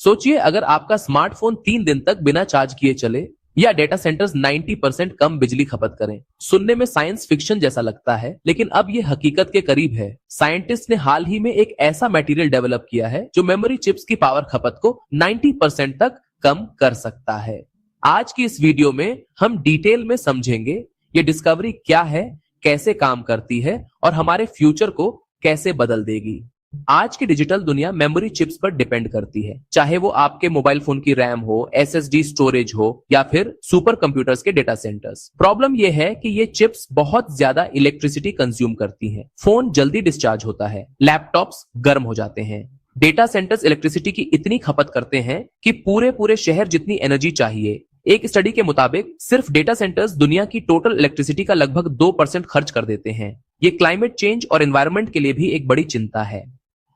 सोचिए अगर आपका स्मार्टफोन 3 दिन तक बिना चार्ज किए चले या डेटा सेंटर्स 90% कम बिजली खपत करें। सुनने में साइंस फिक्शन जैसा लगता है, लेकिन अब ये हकीकत के करीब है। साइंटिस्ट ने हाल ही में एक ऐसा मटेरियल डेवलप किया है जो मेमोरी चिप्स की पावर खपत को 90% तक कम कर सकता है। आज की इस वीडियो में हम डिटेल में समझेंगे ये डिस्कवरी क्या है, कैसे काम करती है और हमारे फ्यूचर को कैसे बदल देगी। आज की डिजिटल दुनिया मेमोरी चिप्स पर डिपेंड करती है, चाहे वो आपके मोबाइल फोन की रैम हो, एसएसडी स्टोरेज हो या फिर सुपर कंप्यूटर्स के डेटा सेंटर्स। प्रॉब्लम ये है कि ये चिप्स बहुत ज्यादा इलेक्ट्रिसिटी कंज्यूम करती हैं। फोन जल्दी डिस्चार्ज होता है, लैपटॉप्स गर्म हो जाते हैं। डेटा सेंटर्स इलेक्ट्रिसिटी की इतनी खपत करते हैं कि पूरे शहर जितनी एनर्जी चाहिए। एक स्टडी के मुताबिक सिर्फ डेटा सेंटर्स दुनिया की टोटल इलेक्ट्रिसिटी का लगभग 2% खर्च कर देते हैं। ये क्लाइमेट चेंज और एनवायरनमेंट के लिए भी एक बड़ी चिंता है।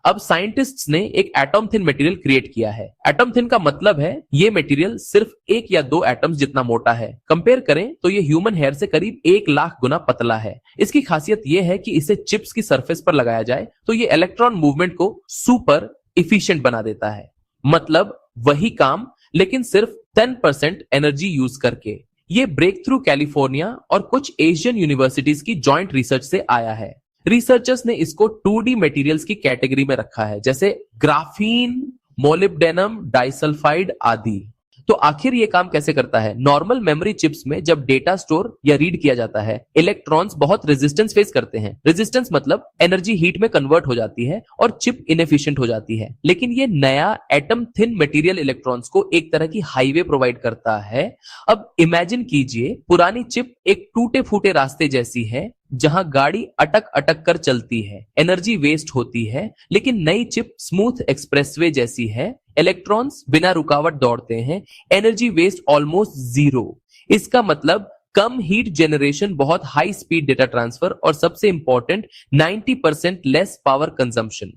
अब साइंटिस्ट्स ने एक एटॉम थिन मटेरियल क्रिएट किया है। एटॉम थिन का मतलब है ये मटेरियल सिर्फ 1 या 2 एटम्स जितना मोटा है। कंपेयर करें तो ये ह्यूमन हेयर से करीब 1 लाख गुना पतला है। इसकी खासियत ये है कि इसे चिप्स की सरफेस पर लगाया जाए तो ये इलेक्ट्रॉन मूवमेंट को सुपर इफिशिएंट बना देता है। मतलब वही काम लेकिन सिर्फ 10% एनर्जी यूज करके। ये ब्रेक थ्रू कैलिफोर्निया और कुछ एशियन यूनिवर्सिटीज की जॉइंट रिसर्च से आया है। रिसर्चर्स ने इसको 2D मटेरियल्स की कैटेगरी में रखा है, जैसे ग्राफीन, मोलिब्डेनम डाइसल्फाइड आदि। तो आखिर ये काम कैसे करता है? नॉर्मल मेमोरी चिप्स में जब डेटा स्टोर या रीड किया जाता है, इलेक्ट्रॉन्स बहुत रेजिस्टेंस फेस करते हैं। रेजिस्टेंस मतलब एनर्जी हीट में कन्वर्ट हो जाती है और चिप इनएफिशिएंट हो जाती है। लेकिन ये नया एटम थिन मटेरियल इलेक्ट्रॉन्स को एक तरह की हाईवे प्रोवाइड करता है। अब इमेजिन कीजिए पुरानी चिप एक टूटे फूटे रास्ते जैसी है जहां गाड़ी अटक अटक कर चलती है, एनर्जी वेस्ट होती है। लेकिन नई चिप स्मूथ एक्सप्रेसवे जैसी है, इलेक्ट्रॉन्स बिना रुकावट दौड़ते हैं, एनर्जी वेस्ट ऑलमोस्ट जीरो। इसका मतलब कम हीट जनरेशन, बहुत हाई स्पीड डेटा ट्रांसफर और सबसे इंपॉर्टेंट 90% लेस पावर कंजम्पशन।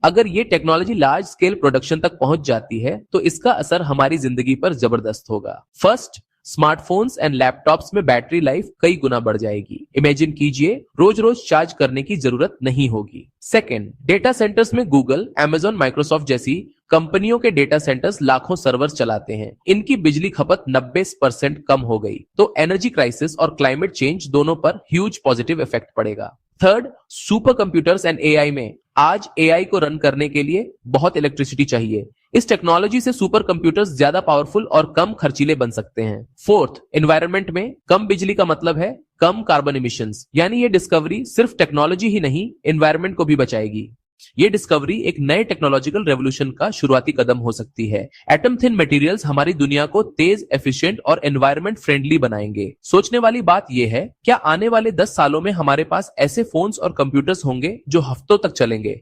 अगर ये टेक्नोलॉजी लार्ज स्केल प्रोडक्शन तक पहुंच जाती है तो इसका असर हमारी जिंदगी पर जबरदस्त होगा। फर्स्ट, स्मार्टफोन्स एंड लैपटॉप्स में बैटरी लाइफ कई गुना बढ़ जाएगी। इमेजिन कीजिए रोज रोज चार्ज करने की जरूरत नहीं होगी। सेकेंड, डेटा सेंटर्स में गूगल, अमेजॉन, माइक्रोसॉफ्ट जैसी कंपनियों के डेटा सेंटर्स लाखों सर्वर्स चलाते हैं। इनकी बिजली खपत 90% कम हो गई। तो एनर्जी क्राइसिस और क्लाइमेट चेंज दोनों पर ह्यूज पॉजिटिव इफेक्ट पड़ेगा। Third, super computers and AI में आज एआई को रन करने के लिए बहुत इलेक्ट्रिसिटी चाहिए। इस टेक्नोलॉजी से सुपर कंप्यूटर्स ज्यादा पावरफुल और कम खर्चीले बन सकते हैं। फोर्थ, एनवायरनमेंट में कम बिजली का मतलब है कम कार्बन इमिशंस। यानी ये डिस्कवरी सिर्फ टेक्नोलॉजी ही नहीं, एनवायरनमेंट को भी बचाएगी। ये डिस्कवरी एक नए टेक्नोलॉजिकल रेवोल्यूशन का शुरुआती कदम हो सकती है। एटम थिन मटेरियल्स हमारी दुनिया को तेज, एफिशिएंट और एनवायरनमेंट फ्रेंडली बनाएंगे। सोचने वाली बात यह है, क्या आने वाले 10 सालों में हमारे पास ऐसे फोन्स और कंप्यूटर्स होंगे जो हफ्तों तक चलेंगे?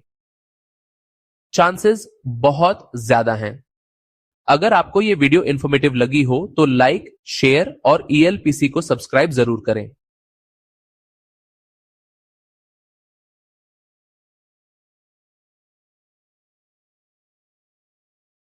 चांसेस बहुत ज्यादा हैं। अगर आपको ये वीडियो इंफॉर्मेटिव लगी हो तो लाइक, शेयर और ईएलपीसी को सब्सक्राइब जरूर करें।